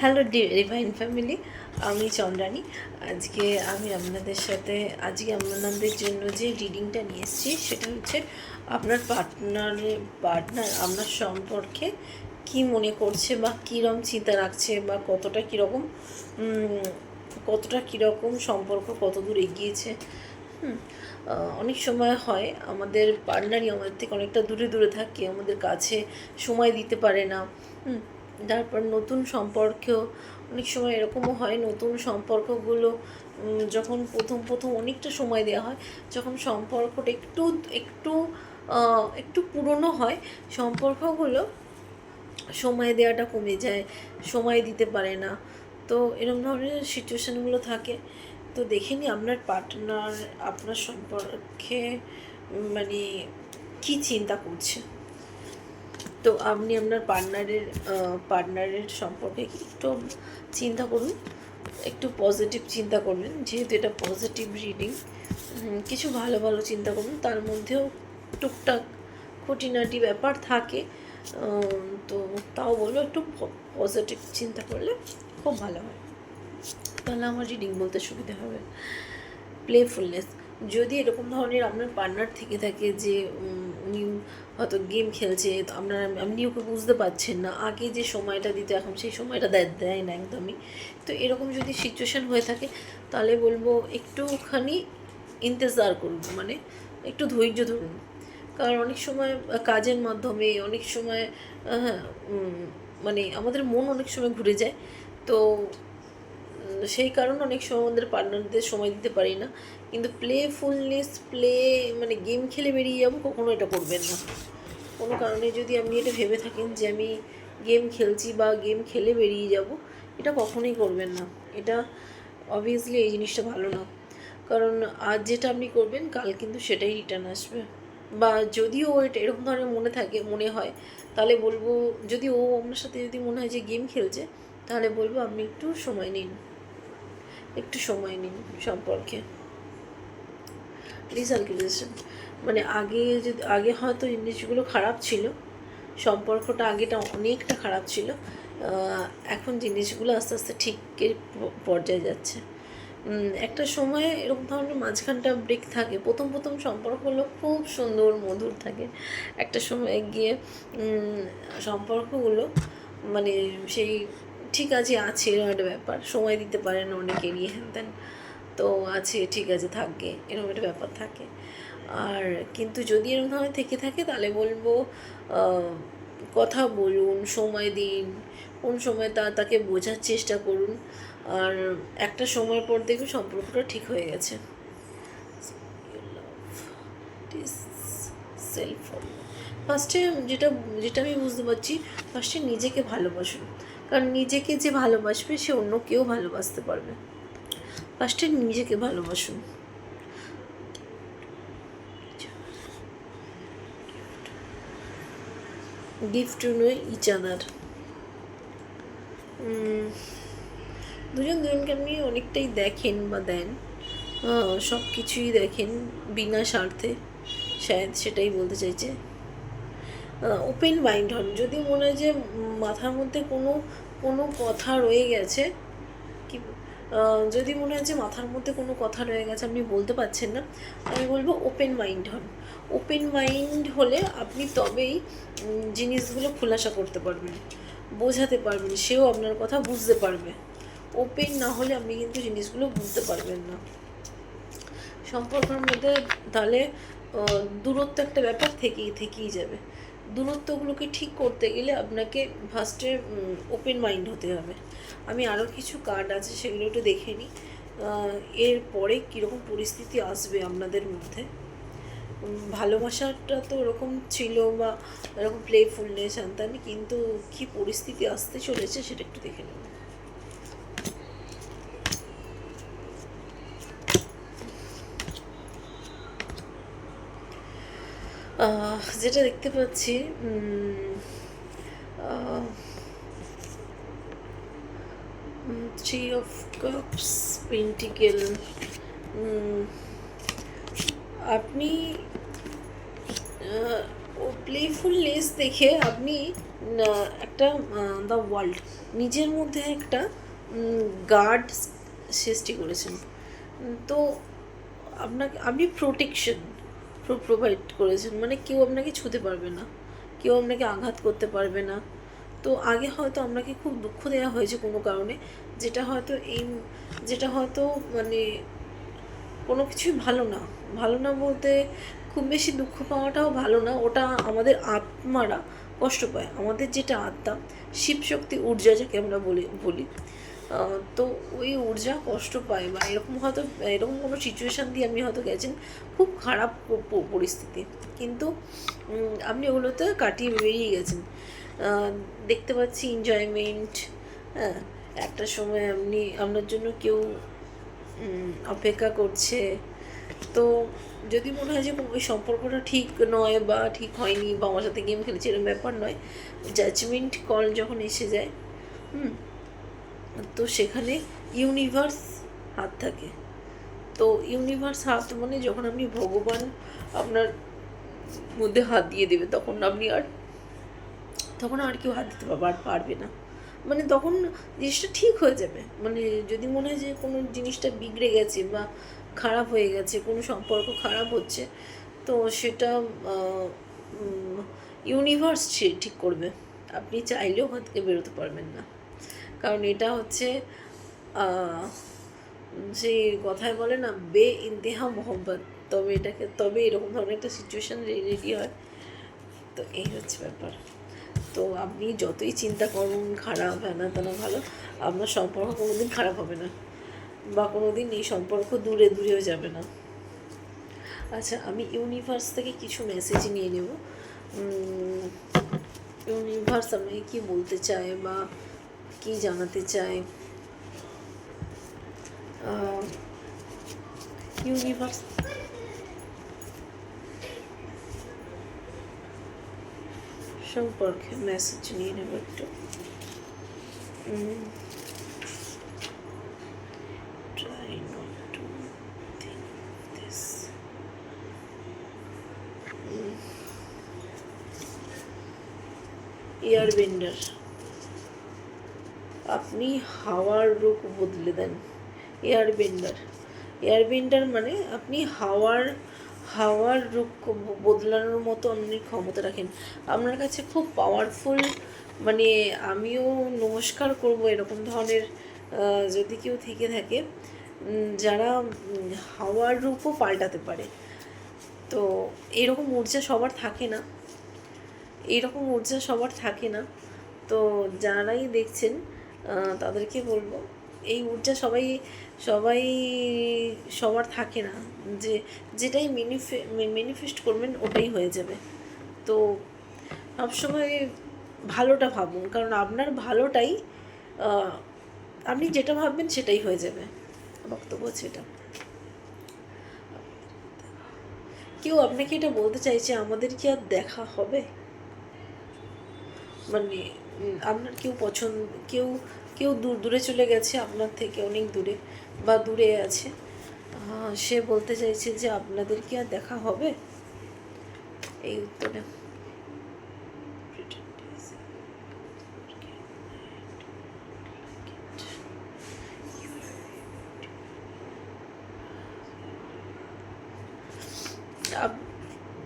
Hello divine family, আমি চন্দ্রানী। আমি আজকে আপনাদের জন্য যে রিডিংটা নিয়ে এসেছি সেটা হচ্ছে আপনার পার্টনার আপনার সম্পর্কে কি মনে করছে বা কীরকম চিন্তা রাখছে বা কতটা কীরকম সম্পর্ক কত দূর এগিয়েছে। অনেক সময় হয় আমাদের পার্টনারই আমাদের থেকে অনেকটা দূরে দূরে থাকে, আমাদের কাছে সময় দিতে পারে না। তারপর নতুন সম্পর্কেও অনেক সময় এরকমও হয়, নতুন সম্পর্কগুলো যখন প্রথম অনেকটা সময় দেওয়া হয়, যখন সম্পর্কটা একটু একটু একটু পুরনো হয়, সম্পর্কগুলো সময় দেওয়াটা কমে যায়, সময় দিতে পারে না। তো এরকম ধরনের সিচুয়েশানগুলো থাকে। তো দেখে নি আপনার পার্টনার আপনার সম্পর্কে মানে কী চিন্তা করছে। তো আপনি আপনার পার্টনারের সম্পর্কে একটু চিন্তা করুন, একটু পজিটিভ চিন্তা করবেন, যেহেতু এটা পজিটিভ রিডিং। কিছু ভালো ভালো চিন্তা করুন, তার মধ্যেও টুকটাক খুঁটিনাটি ব্যাপার থাকে। তো তাও বলবো একটু পজিটিভ চিন্তা করলে খুব ভালো হয়, তাহলে আমার রিডিং বলতে সুবিধা হবে। প্লেফুলনেস, যদি এরকম ধরনের আপনার পার্টনার থেকে থাকে যে উনি হয়তো গেম খেলছে, তো আপনি ওকে বুঝতে পারছেন না, আগে যে সময়টা দিতে এখন সেই সময়টা দেয় না একদমই। তো এরকম যদি সিচুয়েশান হয়ে থাকে তাহলে বলবো একটুখানি ইন্তজার করুন, মানে একটু ধৈর্য ধরুন। কারণ অনেক সময় কাজের মাধ্যমে অনেক সময় মানে আমাদের মন অনেক সময় ঘুরে যায়। তো সেই কারণে অনেক সময় আমাদের পার্টনারদের সময় দিতে পারি না। কিন্তু মানে গেম খেলে বেরিয়ে যাবো, কখনো এটা করবেন না। কোনো কারণে যদি আপনি এটা ভেবে থাকেন যে আমি গেম খেলছি বা গেম খেলে বেরিয়ে যাব, এটা কখনোই করবেন না। এটা অবভিয়াসলি এই জিনিসটা ভালো না। কারণ আজ যেটা আপনি করবেন কাল কিন্তু সেটাই রিটার্ন আসবে। বা যদিও এটা এরকম ধরনের মনে হয়, তাহলে বলবো, যদি আপনার সাথে যদি মনে হয় যে গেম খেলছে, তাহলে বলবো আপনি একটু সময় নিন, সম্পর্কে রিসার্কুলেশন। মানে আগে হয়তো জিনিসগুলো খারাপ ছিল, সম্পর্কটা আগেটা অনেকটা খারাপ ছিল, এখন জিনিসগুলো আস্তে আস্তে ঠিকের পর্যায়ে যাচ্ছে। একটা সময়ে এরকম ধরনের মাঝখানটা ব্রেক থাকে, প্রথম সম্পর্কগুলো খুব সুন্দর মধুর থাকে, একটা সময় গিয়ে সম্পর্কগুলো মানে সেই ঠিক আছে এরকম একটা ব্যাপার, সময় দিতে পারে না অনেকেরই, হ্যান ত্যান, তো আছে ঠিক আছে থাকবে, এরকম একটা ব্যাপার থাকে। আর কিন্তু যদি এরকম ধরনের থেকে থাকে তাহলে বলবো কথা বলুন, সময় দিন, কোন সময় তাকে বোঝার চেষ্টা করুন। আর একটা সময় পর দেখবে সম্পর্কটা ঠিক হয়ে গেছে। সেলফ ফার্স্টে যেটা আমি বুঝতে পারছি, ফার্স্টে নিজেকে ভালোবাসুন। কারণ নিজেকে যে ভালোবাসবে সে অন্য কেউ ভালোবাসতে পারবে। ফার্স্টে নিজেকে ভালোবাসুন। Gift to know each other. দুজনকে আপনি অনেকটাই দেখেন বা দেন, সব কিছুই দেখেন বিনা স্বার্থে, শায়দ সেটাই বলতে চাইছে। ওপেন মাইন্ড হন, যদি মনে হয় যে মাথার মধ্যে কোনো কথা রয়ে গেছে, কি যদি মনে হয় যে মাথার মধ্যে কোনো কথা রয়ে গেছে আপনি বলতে পারছেন না, আমি বলবো ওপেন মাইন্ড হন। ওপেন মাইন্ড হলে আপনি তবেই জিনিসগুলো খোলাসা করতে পারবেন, বোঝাতে পারবেন, সেও আপনার কথা বুঝতে পারবে। ওপেন না হলে আপনি কিন্তু জিনিসগুলো বুঝতে পারবেন না। সম্পর্কের মধ্যে তাহলে দূরত্ব একটা ব্যাপার থেকেই যাবে। দূরত্বগুলোকে ঠিক করতে গেলে আপনাকে ফার্স্টে ওপেন মাইন্ড হতে হবে। আমি আরও কিছু কার্ড আছে সেগুলো একটু দেখে নিই, এরপরে কীরকম পরিস্থিতি আসবে আপনাদের মধ্যে। ভালোবাসাটা তো ওরকম ছিল বা এরকম প্লেফুলনেস আনতেন, কিন্তু কী পরিস্থিতি আসতে চলেছে সেটা একটু দেখে নেব। যেটা দেখতে পাচ্ছি, থ্রি অফ কাপস, পেন্টিকেল। আপনি প্লেফুলনেস দেখে আপনি একটা দ্য ওয়ার্ল্ড, নিজের মধ্যে একটা গার্ড সৃষ্টি করেছেন। তো আপনি প্রোটেকশন প্রোভাইড করেছেন, মানে কেউ আপনাকে ছুঁতে পারবে না, কেউ আপনাকে আঘাত করতে পারবে না। তো আগে হয়তো আপনাকে খুব দুঃখ দেওয়া হয়েছে কোনো কারণে, যেটা হয়তো যেটা হয়তো মানে কোনো কিছুই ভালো না। ভালো না বলতে খুব বেশি দুঃখ পাওয়াটাও ভালো না, ওটা আমাদের আত্মারা কষ্ট পায়। আমাদের যেটা আত্মা, শিবশক্তি ঊর্জা যাকে আমরা বলি, তো ওই ঊর্জা কষ্ট পায়, বা এরকম হয়তো এরকম কোনো সিচুয়েশান দিয়ে আপনি হয়তো গেছেন, খুব খারাপ পরিস্থিতি, কিন্তু আপনি ওগুলোতে কাটিয়ে বেরিয়ে গেছেন। দেখতে পাচ্ছি এনজয়মেন্ট, হ্যাঁ, একটা সময় আপনার জন্য কেউ অপেক্ষা করছে। তো যদি মনে হয় যে ওই সম্পর্কটা ঠিক নয় বা ঠিক হয়নি বা আমার সাথে গেম খেলেছে, এরকম ব্যাপার নয়, জাজমেন্ট কল যখন এসে যায়, তো সেখানে ইউনিভার্স হাত থাকে। তো ইউনিভার্স হাত মানে যখন আপনি ভগবান আপনার মধ্যে হাত দিয়ে দেবে, তখন আর কেউ হাত দিতে পারবে না। মানে তখন জিনিসটা ঠিক হয়ে যাবে। মানে যদি মনে হয় যে কোনো জিনিসটা বিগড়ে গেছে বা খারাপ হয়ে গেছে, কোনো সম্পর্ক খারাপ হচ্ছে, তো সেটা ইউনিভার্স ঠিক করবে। আপনি চাইলেও হাত থেকে বেরোতে পারবেন না, কারণ এটা হচ্ছে সেই কথায় বলে না, বে ইন্তেহা মোহব্বত, তবে এরকম ধরনের একটা সিচুয়েশান রেডি হয়। তো এই হচ্ছে ব্যাপার। তো আপনি যতই চিন্তা করুন খারাপ হ্যানা তেনা ভালো, আপনার সম্পর্ক কোনো দিন খারাপ হবে না, বা কোনো দিন এই সম্পর্ক দূরেও যাবে না। আচ্ছা, আমি ইউনিভার্স থেকে কিছু মেসেজ নিয়ে নেব। ইউনিভার্স আমাকে কী বলতে চায় বা কী জানাতে চায়। ইউনিভার্স সম্পর্কে মেসেজ নিয়ে নেব একটু। Try not to think this. Airbender, আপনি হাওয়ার রূপ বদলে দেন। এয়ারবেন্ডার মানে আপনি হাওয়ার রূপ বদলানোর মতো আপনি ক্ষমতা রাখেন। আপনার কাছে খুব পাওয়ারফুল, মানে আমিও নমস্কার করব এরকম ধরনের যদি কেউ থেকে থাকে, যারা হাওয়ার রূপও পাল্টাতে পারে। তো এরকম ঊর্জা সবার থাকে না। তো যারাই দেখছেন তাদেরকে বলবো, এই ঊর্জা সবার থাকে না, যে যেটাই ম্যানিফেস্ট করবেন ওটাই হয়ে যাবে। তো সবসময় ভালোটা ভাবুন, কারণ আপনার ভালোটাই, আপনি যেটা ভাববেন সেটাই হয়ে যাবে। বক্তব্য হচ্ছে এটা। কেউ আপনাকে এটা বলতে চাইছে, আমাদের কি আর দেখা হবে? মানে আপনার কেউ দূরে চলে গেছে আপনার থেকে, অনেক দূরে বা দূরে আছে, সে বলতে চাইছে যে আপনাদের কি আর দেখা হবে? এই উত্তরে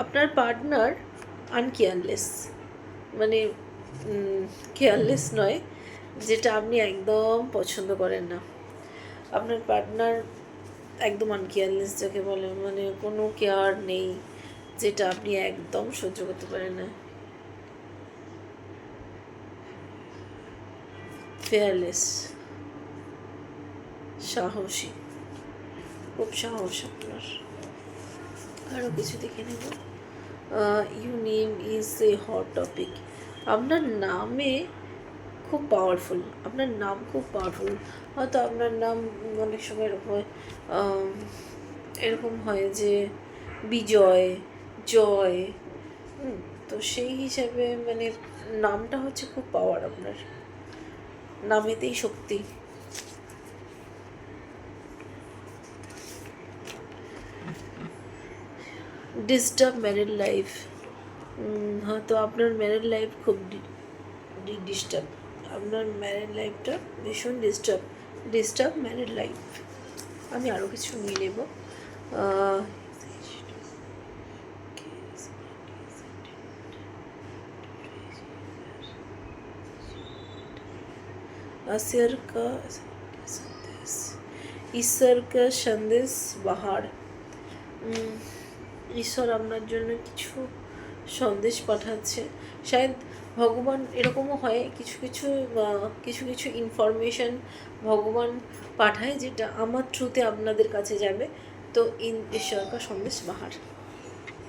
আপনার পার্টনার আনকেয়ারলেস, মানে কেয়ারলেস নয়, যেটা আপনি একদম পছন্দ করেন না। আপনার পার্টনার একদম আনকেয়ারলেস যাকে বলে, মানে কোনো কেয়ার নেই, যেটা আপনি একদম সহ্য করতে পারেন না। ফেয়ারলেস, সাহসী, খুব সাহস আপনার। আরও কিছু দেখে নেব। You name is a hot topic, আপনার নামে খুব পাওয়ারফুল, আপনার নাম খুব পাওয়ারফুল। হয়তো আপনার নাম অনেক সময় এরকম হয় যে বিজয়, জয়, তো সেই হিসাবে মানে নামটা হচ্ছে খুব পাওয়ার, আপনার নামেতেই শক্তি। ডিস্টার্ব ম্যারিড লাইফ, হয়তো আপনার ম্যারিড লাইফ খুব ডিস্টার্ব, আপনার ম্যারিড লাইফটা ভীষণ ডিস্টার্ব ম্যারিড লাইফ। আমি আরও কিছু নিয়ে নেব। আসিয়ার কা সন্দেশ, ঈশ্বর কা সন্দেশ বাহার। ঈশ্বর আপনার জন্য কিছু সন্দেশ পাঠাচ্ছে। শায়দ ভগবান, এরকমও হয় কিছু কিছু ইনফরমেশান ভগবান পাঠায় যেটা আমার থ্রুতে আপনাদের কাছে যাবে। তো ঈশ্বর কা সন্দেশ বাহার।